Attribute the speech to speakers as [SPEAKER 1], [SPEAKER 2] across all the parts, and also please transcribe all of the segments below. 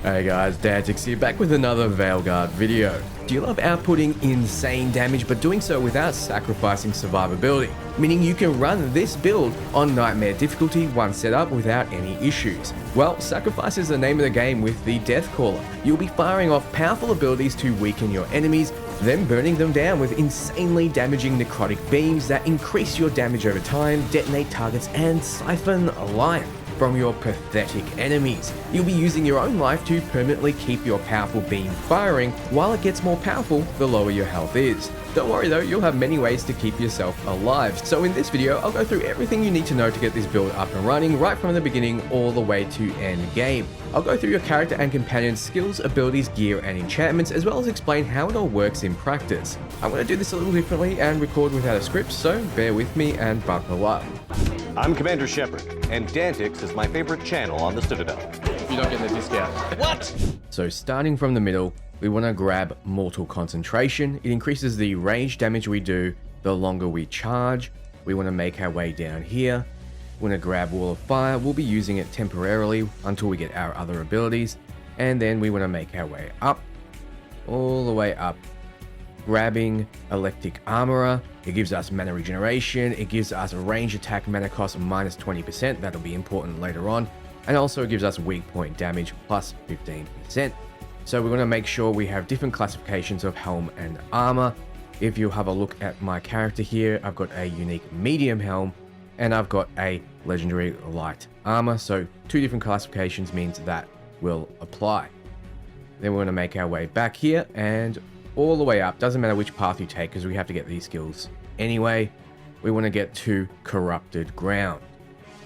[SPEAKER 1] Hey guys, Dantix here, back with another Veilguard video. Do you love outputting insane damage but doing so without sacrificing survivability? Meaning you can run this build on Nightmare difficulty once set up without any issues. Well, sacrifice is the name of the game with the Death Caller. You'll be firing off powerful abilities to weaken your enemies, then burning them down with insanely damaging necrotic beams that increase your damage over time, detonate targets, and siphon life from your pathetic enemies. You'll be using your own life to permanently keep your powerful beam firing. While it gets more powerful, the lower your health is. Don't worry though, you'll have many ways to keep yourself alive. So in this video, I'll go through everything you need to know to get this build up and running, right from the beginning all the way to end game. I'll go through your character and companion skills, abilities, gear, and enchantments, as well as explain how it all works in practice. I'm going to do this a little differently and record without a script, so bear with me and buckle up.
[SPEAKER 2] I'm Commander Shepard, and Dantix is my favorite channel on the Citadel.
[SPEAKER 3] You're not getting a discount.
[SPEAKER 2] What?
[SPEAKER 1] So starting from the middle, we want to grab Mortal Concentration. It increases the range damage we do the longer we charge. We want to make our way down here. We want to grab Wall of Fire. We'll be using it temporarily until we get our other abilities. And then we want to make our way up, all the way up, grabbing Electric Armorer. It gives us mana regeneration. It gives us a range attack mana cost minus 20%. That'll be important later on. And also it gives us weak point damage plus 15%. So we want to make sure we have different classifications of helm and armor. If you have a look at my character here, I've got a unique medium helm and I've got a legendary light armor. So two different classifications means that will apply. Then we're going to make our way back here and all the way up. Doesn't matter which path you take because we have to get these skills anyway. We want to get to Corrupted Ground.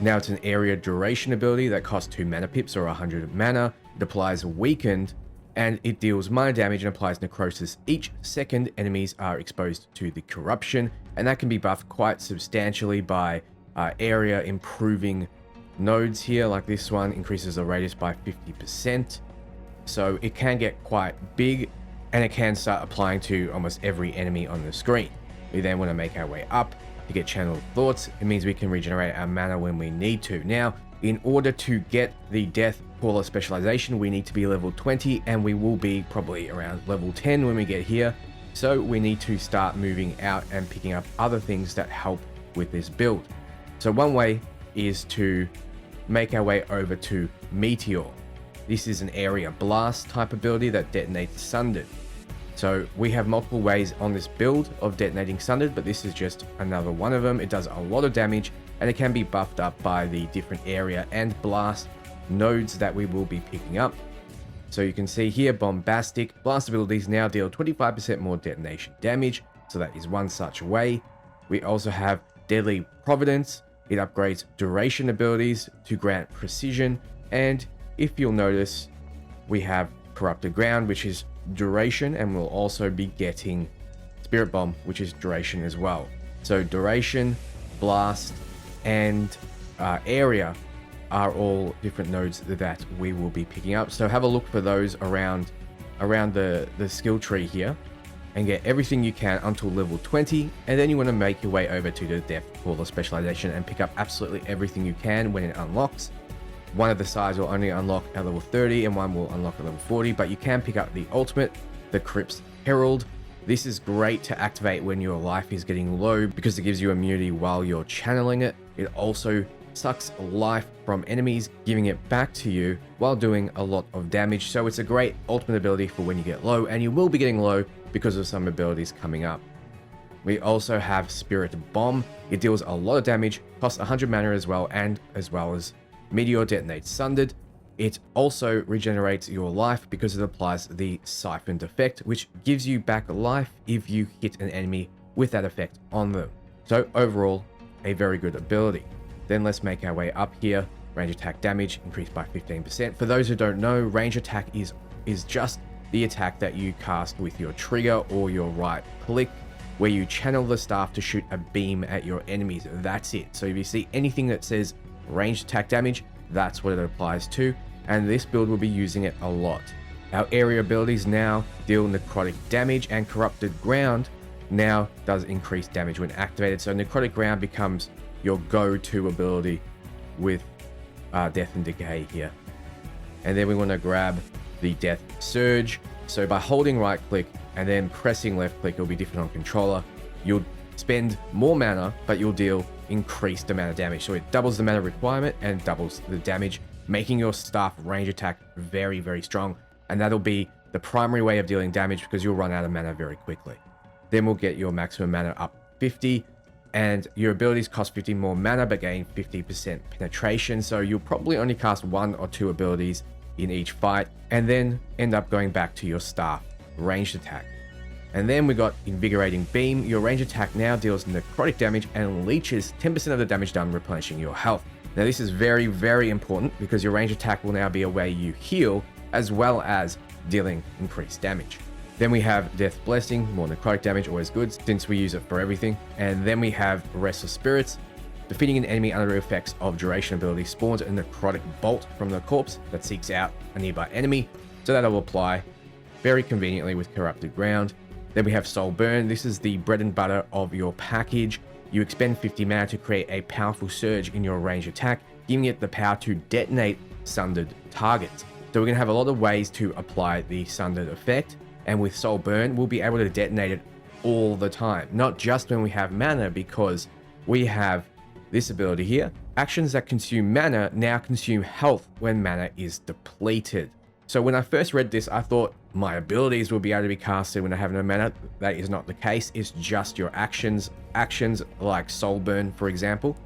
[SPEAKER 1] Now it's an area duration ability that costs 2 mana pips or 100 mana. It applies Weakened and it deals mana damage and applies necrosis each second enemies are exposed to the corruption, and that can be buffed quite substantially by area improving nodes here, like this one increases the radius by 50%. So it can get quite big and it can start applying to almost every enemy on the screen. We then want to make our way up to get Channel Thoughts. It means we can regenerate our mana when we need to. Now, in order to get the Death Caller specialization, we need to be level 20, and we will be probably around level 10 when we get here. So we need to start moving out and picking up other things that help with this build. So one way is to make our way over to Meteor. This is an area blast type ability that detonates Sundered. So we have multiple ways on this build of detonating Sundered, but this is just another one of them. It does a lot of damage and it can be buffed up by the different area and blast nodes that we will be picking up. So you can see here, Bombastic blast abilities now deal 25% more detonation damage. So that is one such way. We also have Deadly Providence. It upgrades duration abilities to grant precision. And if you'll notice, we have Corrupted Ground, which is duration, and we'll also be getting Spirit Bomb, which is duration as well. So duration, blast, and area are all different nodes that we will be picking up. So have a look for those around the skill tree here and get everything you can until level 20, and then you want to make your way over to the Death Caller specialization and pick up absolutely everything you can when it unlocks. One of the sides will only unlock at level 30 and one will unlock at level 40, but you can pick up the ultimate, the Crypt's Herald. This is great to activate when your life is getting low because it gives you immunity while you're channeling it. It also sucks life from enemies, giving it back to you while doing a lot of damage. So it's a great ultimate ability for when you get low, and you will be getting low because of some abilities coming up. We also have Spirit Bomb. It deals a lot of damage, costs 100 mana as well as Meteor detonates Sundered. It also regenerates your life because it applies the Siphoned effect, which gives you back life if you hit an enemy with that effect on them. So overall, a very good ability. Then let's make our way up here. Range attack damage increased by 15%. For those who don't know, range attack is just the attack that you cast with your trigger or your right click, where you channel the staff to shoot a beam at your enemies. That's it. So if you see anything that says ranged attack damage, that's what it applies to, and this build will be using it a lot. Our area abilities now deal necrotic damage, and Corrupted Ground now does increase damage when activated. So Necrotic Ground becomes your go-to ability with Death and Decay here. And then we want to grab the Death Surge. So by holding right click and then pressing left click, it'll be different on controller. You'll spend more mana, but you'll deal increased amount of damage. So it doubles the mana requirement and doubles the damage, making your staff range attack very, very strong. And that'll be the primary way of dealing damage because you'll run out of mana very quickly. Then we'll get your maximum mana up 50, and your abilities cost 50 more mana but gain 50% penetration. So you'll probably only cast 1 or 2 abilities in each fight, and then end up going back to your staff ranged attack. And then we got Invigorating Beam. Your range attack now deals necrotic damage and leeches 10% of the damage done, replenishing your health. Now this is very, very important because your range attack will now be a way you heal as well as dealing increased damage. Then we have Death Blessing, more necrotic damage, always good since we use it for everything. And then we have Restless Spirits. Defeating an enemy under the effects of duration ability spawns a necrotic bolt from the corpse that seeks out a nearby enemy, so that'll apply very conveniently with Corrupted Ground. Then we have Soul Burn. This is the bread and butter of your package. You expend 50 mana to create a powerful surge in your range attack, giving it the power to detonate sundered targets. So we're going to have a lot of ways to apply the sundered effect, and with Soul Burn, we'll be able to detonate it all the time, not just when we have mana, because we have this ability here. Actions that consume mana now consume health when mana is depleted. So when I first read this, I thought my abilities will be able to be casted when I have no mana. That is not the case. It's just your actions. Actions like Soul Burn, for example,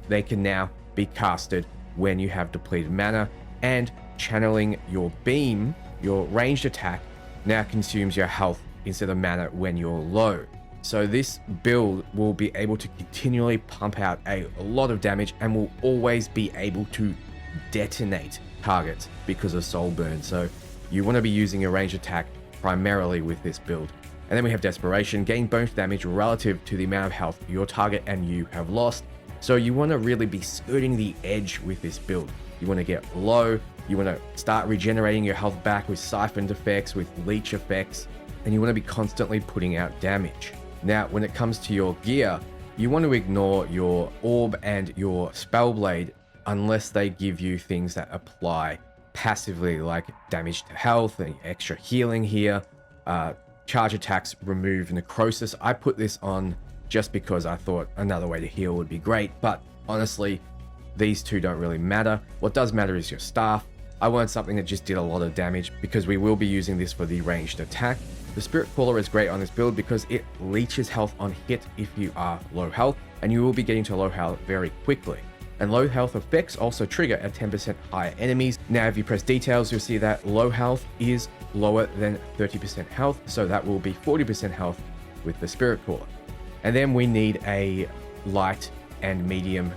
[SPEAKER 1] they can now be casted when you have depleted mana, and channeling your beam, your ranged attack, now consumes your health instead of mana when you're low. So this build will be able to continually pump out a lot of damage and will always be able to detonate targets because of Soul Burn. So you want to be using a ranged attack primarily with this build. And then we have Desperation. Gain bonus damage relative to the amount of health your target and you have lost. So you want to really be skirting the edge with this build. You want to get low. You want to start regenerating your health back with siphoned effects, with leech effects, and you want to be constantly putting out damage. Now, when it comes to your gear, you want to ignore your orb and your spellblade unless they give you things that apply passively, like damage to health and extra healing here. Charge attacks remove necrosis. I put this on just because I thought another way to heal would be great, but honestly, these two don't really matter. What does matter is your staff. I wanted something that just did a lot of damage because we will be using this for the ranged attack. The Spirit Caller is great on this build because it leeches health on hit if you are low health, and you will be getting to low health very quickly. And low health effects also trigger at 10% higher enemies. Now, if you press details, you'll see that low health is lower than 30% health, so that will be 40% health with the Spirit Caller. And then we need a light and medium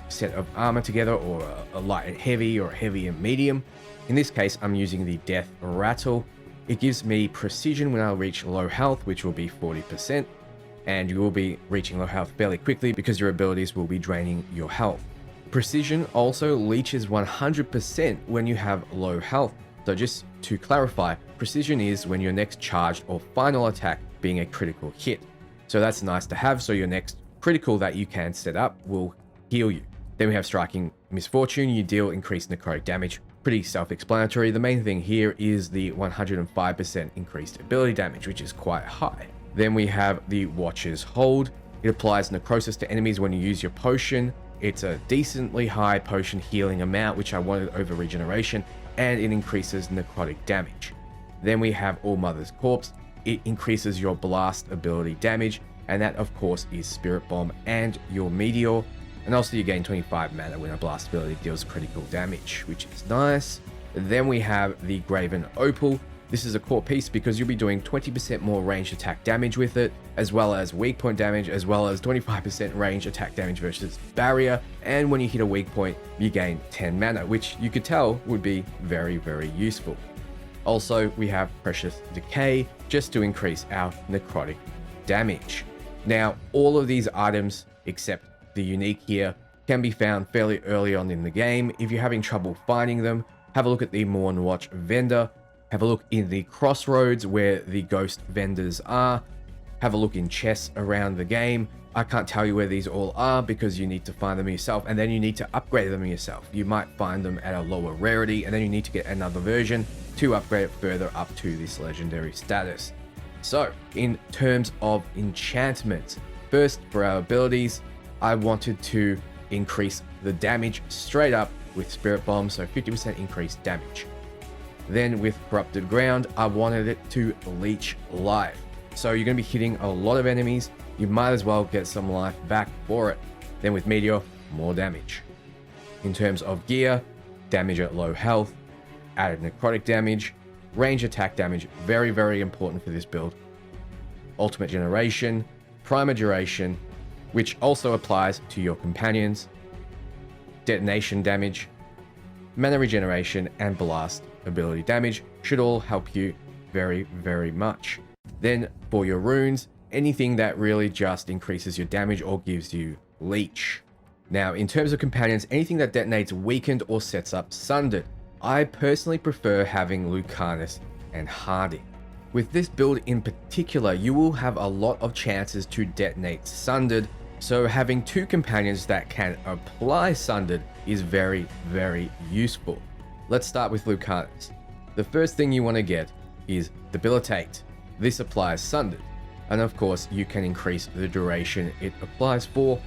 [SPEAKER 1] set of armor together, or a light and heavy, or a heavy and medium. In this case, I'm using the Death Rattle. It gives me precision when I reach low health, which will be 40%, and you will be reaching low health fairly quickly because your abilities will be draining your health. Precision also leeches 100% when you have low health. So just to clarify, precision is when your next charged or final attack being a critical hit. So that's nice to have, so your next critical that you can set up will heal you. Then we have Striking Misfortune. You deal increased necrotic damage. Pretty self-explanatory. The main thing here is the 105% increased ability damage, which is quite high. Then we have the Watcher's Hold. It applies necrosis to enemies when you use your potion. It's a decently high potion healing amount, which I wanted over regeneration, and it increases necrotic damage. Then we have All Mother's Corpse. It increases your blast ability damage, and that of course is Spirit Bomb and your Meteor. And also you gain 25 mana when a blast ability deals critical damage, which is nice. Then we have the Graven Opal. This is a core piece because you'll be doing 20% more ranged attack damage with it, as well as weak point damage, as well as 25% range attack damage versus barrier. And when you hit a weak point, you gain 10 mana, which you could tell would be very, very useful. Also, we have Precious Decay, just to increase our necrotic damage. Now, all of these items, except the unique here, can be found fairly early on in the game. If you're having trouble finding them, have a look at the Mourn Watch vendor. Have a look in the crossroads where the ghost vendors are. Have a look in chests around the game. I can't tell you where these all are because you need to find them yourself, and then you need to upgrade them yourself. You might find them at a lower rarity, and then you need to get another version to upgrade it further up to this legendary status. So, in terms of enchantments, first for our abilities, I wanted to increase the damage straight up with Spirit Bomb, so 50% increased damage. Then with Corrupted Ground, I wanted it to leech life. So you're going to be hitting a lot of enemies, you might as well get some life back for it. Then with Meteor, more damage. In terms of gear, damage at low health, added necrotic damage, range attack damage, very, very important for this build. Ultimate Generation, Primer Duration, which also applies to your companions, detonation damage, mana regeneration, and blast ability damage should all help you very, very much. Then for your runes, anything that really just increases your damage or gives you leech. Now, in terms of companions, anything that detonates weakened or sets up sundered. I personally prefer having Lucanis and Harding. With this build in particular, you will have a lot of chances to detonate sundered, so having two companions that can apply sundered is very, very useful. Let's start with Lucanis. The first thing you want to get is Debilitate. This applies sundered, and of course you can increase the duration it applies for.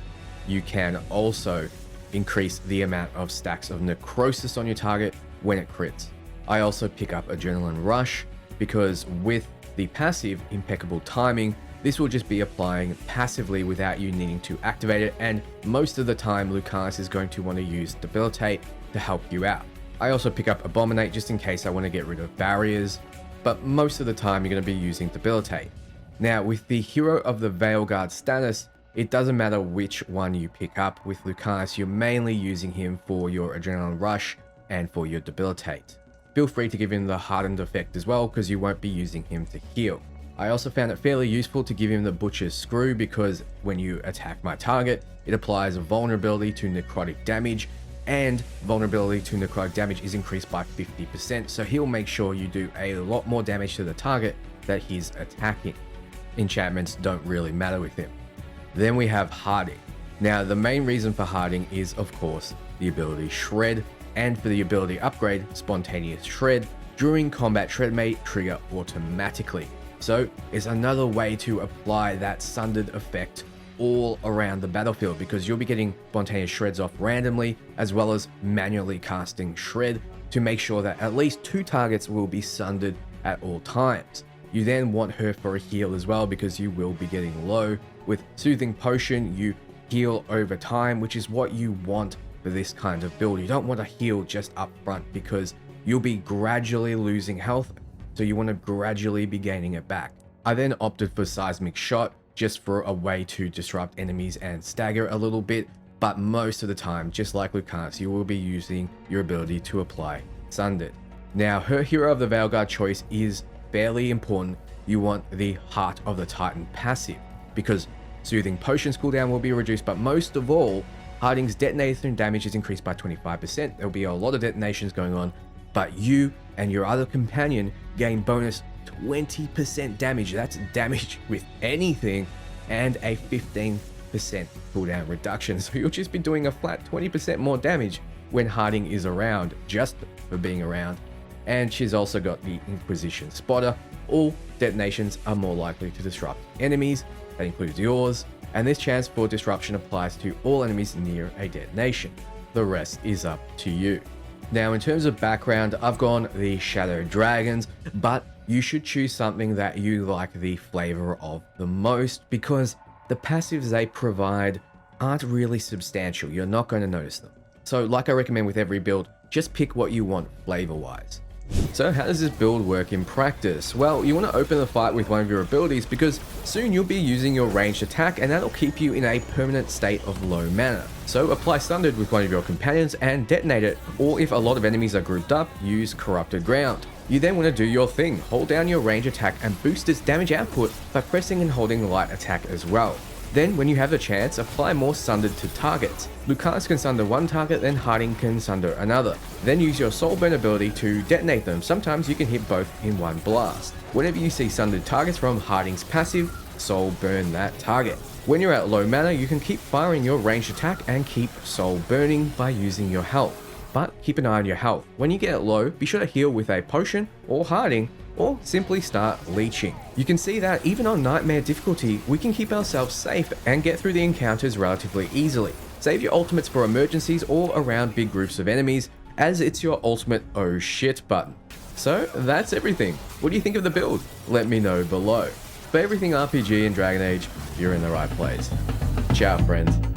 [SPEAKER 1] You can also increase the amount of stacks of necrosis on your target when it crits. I also pick up Adrenaline Rush because with the passive Impeccable Timing, this will just be applying passively without you needing to activate it, and most of the time Lucanis is going to want to use Debilitate to help you out. I also pick up Abominate just in case I want to get rid of barriers, but most of the time you're going to be using Debilitate. Now with the Hero of the Veilguard status, it doesn't matter which one you pick up. With Lucanis, you're mainly using him for your Adrenaline Rush and for your Debilitate. Feel free to give him the Hardened effect as well, because you won't be using him to heal. I also found it fairly useful to give him the Butcher's Screw, because when you attack my target, it applies a vulnerability to necrotic damage, and vulnerability to necrotic damage is increased by 50%, so he'll make sure you do a lot more damage to the target that he's attacking. Enchantments don't really matter with him. Then we have Harding. Now the main reason for Harding is of course the ability Shred, and for the ability upgrade Spontaneous Shred. During combat, Shred may trigger automatically, so it's another way to apply that sundered effect all around the battlefield, because you'll be getting spontaneous shreds off randomly, as well as manually casting Shred to make sure that at least 2 targets will be sundered at all times. You then want her for a heal as well, because you will be getting low. With Soothing Potion, you heal over time, which is what you want for this kind of build. You don't want to heal just up front, because you'll be gradually losing health, so you want to gradually be gaining it back. I then opted for Seismic Shot, just for a way to disrupt enemies and stagger a little bit, but most of the time, just like Lucanis, you will be using your ability to apply Sundered. Now, her Hero of the Veilguard choice is fairly important. You want the Heart of the Titan passive, because Soothing Potion's cooldown will be reduced, but most of all, Harding's detonation damage is increased by 25%. There'll be a lot of detonations going on, but you and your other companion gain bonus 20% damage. That's damage with anything, and a 15% cooldown reduction. So you'll just be doing a flat 20% more damage when Harding is around, just for being around. And she's also got the Inquisition Spotter. All detonations are more likely to disrupt enemies. That includes yours, and this chance for disruption applies to all enemies near a detonation. The rest is up to you. Now, in terms of background, I've gone the Shadow Dragons, but you should choose something that you like the flavor of the most, because the passives they provide aren't really substantial. You're not going to notice them. So like I recommend with every build, just pick what you want flavor-wise. So how does this build work in practice? Well, you want to open the fight with one of your abilities, because soon you'll be using your ranged attack, and that'll keep you in a permanent state of low mana. So apply Sundered with one of your companions and detonate it, or if a lot of enemies are grouped up, use Corrupted Ground. You then want to do your thing, hold down your range attack and boost its damage output by pressing and holding light attack as well. Then, when you have the chance, apply more Sundered to targets. Lucanis can sunder one target, then Harding can sunder another. Then use your Soulburn ability to detonate them. Sometimes you can hit both in one blast. Whenever you see sundered targets from Harding's passive, Soulburn that target. When you're at low mana, you can keep firing your ranged attack and keep soul burning by using your health. but keep an eye on your health. When you get low, be sure to heal with a potion or harding, or simply start leeching. You can see that even on Nightmare difficulty, we can keep ourselves safe and get through the encounters relatively easily. Save your ultimates for emergencies or around big groups of enemies, as it's your ultimate oh shit button. So that's everything. What do you think of the build? Let me know below. For everything RPG and Dragon Age, you're in the right place. Ciao friends.